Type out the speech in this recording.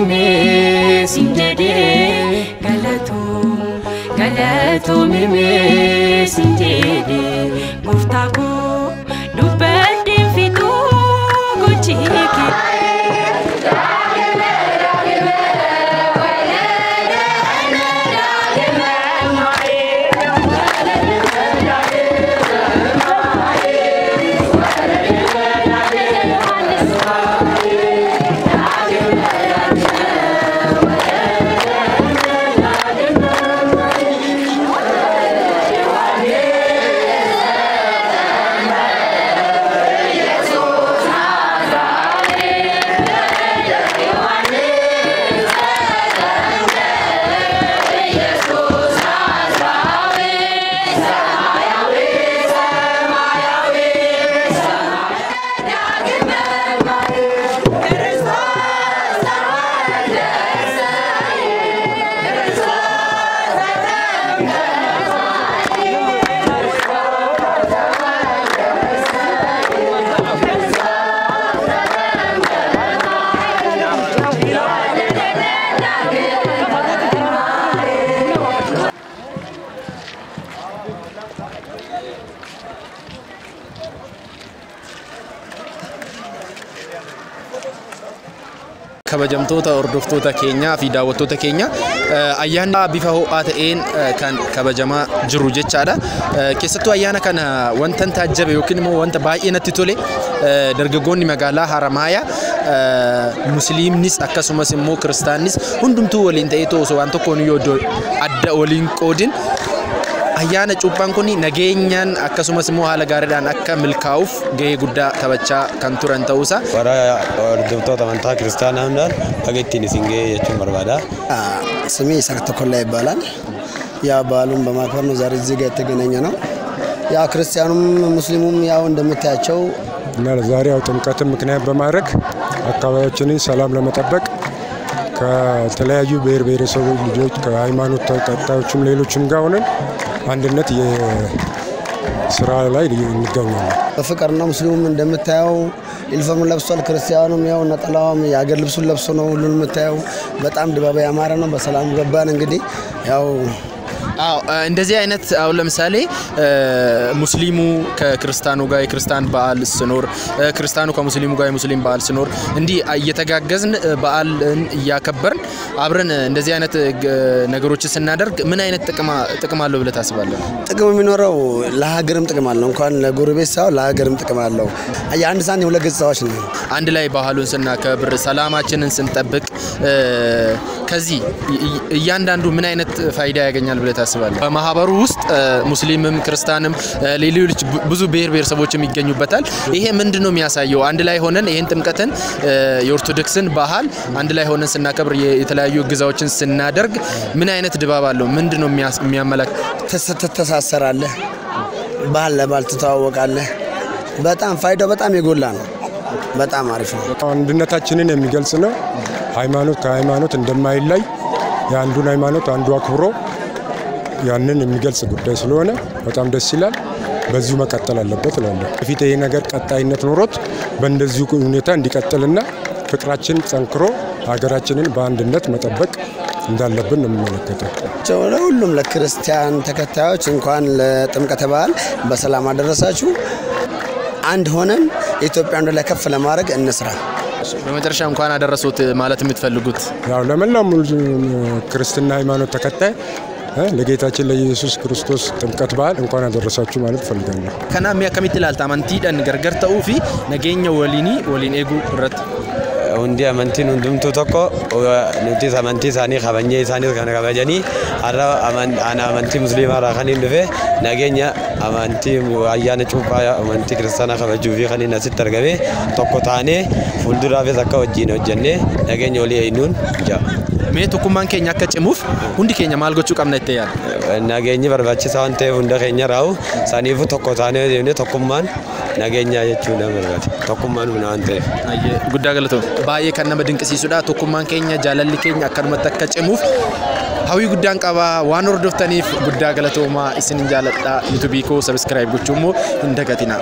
mime sinjede galato mime sinjede guftako dubbadde fitu gochiki kabajamtoota hordoftoota keenya fi daawwattoota keenya ayyaana bifa ho'aa ta'een kan kabajamaa jiru jechaadha. Keessattuu ayyaana kana wanta taajjabe yookiin immoo wanta baay'ee natti tole dargaggoonni magaalaa Haramaayaa musliimnis akkasumas immoo kiristaannis hundumtuu waliin ta'ee osoo waan tokkoon yoo adda waliin qoodin ayyaana cuuphaan kun nageenyaan akkasumas immoo haala gaariidhaan akka milkaa'uuf gahee guddaa taphachaa kan turan ta'uusaa warra hordoftoota amantaa kiristaanaa hundaan bagettiin isin gahee jechuun barbaada. ስሜ ይስሐቅ ተኮላ ይባላል። ያ በዓሉን በማክበር ነው ዛሬ እዚህ ጋር የተገናኘ ነው። ያ ክርስቲያኑም ሙስሊሙም ያው እንደምታያቸው እና ዛሬ ያው ጥምቀትን ምክንያት በማድረግ አካባቢያችንን ሰላም ለመጠበቅ ከተለያዩ ብሔር ብሔረሰቦች ልጆች ከሃይማኖት ተከታዮችም ሌሎችም ጋር ሆነን አንድነት የሥራ ላይ እንገኛለን። በፍቅርና ሙስሊሙም እንደምታየው ዩኒፎርም ለብሷል። ክርስቲያኑም ያው ነጠላውም የአገር ልብሱን ለብሶ ነው ሁሉንም የምታየው። በጣም ድባቡ ያማረ ነው። በሰላም ገባን እንግዲህ ያው እንደዚህ አይነት አሁን ለምሳሌ ሙስሊሙ ከክርስቲያኑ ጋር የክርስቲያን በዓል ሲኖር ክርስቲያኑ ከሙስሊሙ ጋር የሙስሊም በዓል ሲኖር እንዲ እየተጋገዝን በዓልን ያከበርን አብረን እንደዚህ አይነት ነገሮች ስናደርግ ምን አይነት ጥቅም አለው ብለ ታስባለህ? ጥቅም የሚኖረው ለሀገርም ጥቅም አለው እንኳን ለጎረቤት ሳይሆን ለሀገርም ጥቅም አለው። የአንድ ሳንቲም ሁለት ገጽታዎች ነው። አንድ ላይ ባህሉን ስናከብር ሰላማችንን ስንጠብቅ ከዚህ እያንዳንዱ ምን አይነት ፋይዳ ያገኛል ብለ ታስባለህ? በማህበሩ ውስጥ ሙስሊምም ክርስቲያንም ሌሎች ብዙ ብሔር ብሔረሰቦችም ይገኙበታል። ይሄ ምንድነው የሚያሳየው? አንድ ላይ ሆነን ይሄን ጥምቀትን የኦርቶዶክስን ባህል አንድ ላይ ሆነን ስናከብር የተለያዩ ግዛዎችን ስናደርግ ምን አይነት ድባብ አለው? ምንድነው የሚያመለክ? ተሳሰራለህ፣ ባህል ለባህል ተተዋወቃለህ። በጣም ፋይዳው በጣም የጎላ ነው። በጣም አሪፍ ነው። አንድነታችንን የሚገልጽ ነው። ሃይማኖት ከሃይማኖት እንደማይለይ የአንዱን ሃይማኖት አንዱ አክብሮ ያንን የሚገልጽ ጉዳይ ስለሆነ በጣም ደስ ይላል። በዚሁ መቀጠል አለበት እላለሁ። በፊት ይሄ ነገር ቀጣይነት ኖሮት በእንደዚሁ ሁኔታ እንዲቀጥልና ፍቅራችን ጠንክሮ ሀገራችንን በአንድነት መጠበቅ እንዳለብን ነው የምንመለከተው። ለሁሉም ለክርስቲያን ተከታዮች እንኳን ለጥምቀተ በዓል በሰላም አደረሳችሁ። አንድ ሆነን ኢትዮጵያን ወደ ከፍ ለማድረግ እንስራ። በመጨረሻ እንኳን አደረሱት ማለት የምትፈልጉት? ያው ለመላው ክርስትና ሃይማኖት ተከታይ ለጌታችን ለኢየሱስ ክርስቶስ ጥምቀት በዓል እንኳን አደረሳችሁ ማለት ፈልጋለሁ። ከናም ያከሚትላል ታማንቲደን ገርገር ተኡፊ ነገኛ ወሊን ኤጉ ረት hundi amantiin hundumtuu tokko nuti amantii isaanii kabajnee isaanii kana kabajanii har'a amantii musliimaa irraa kan hin dhufe nageenya amantii ayyaana cuuphaa amantii kiristaanaa kabajuu fi kan inni asitti argame tokko taanee fuulduraafis akka wajjin hojjennee nageenya walii eegnuun jaa. Mee tokkummaan keenya akka cimuuf hundi keenya maal gochuu qabna itti yaada? Nageenyi barbaachisaa waan ta'eef hunda keenya raa'u saniifu tokko taanee deemnee tokkummaan nageenya jechuudha barbaade. Tokkummaan humna waan ta'eef. Guddaa galatoom. Baay'ee kan nama dinqisiisudha. Tokkummaan keenya jaalalli keenya akkanumatti akka cimuuf hawwii guddaan qaba. Waan hordoftaniif guddaa galatoomaa isin jaaladha. YouTube koo subscribe gochuun immoo hin dagatinaa.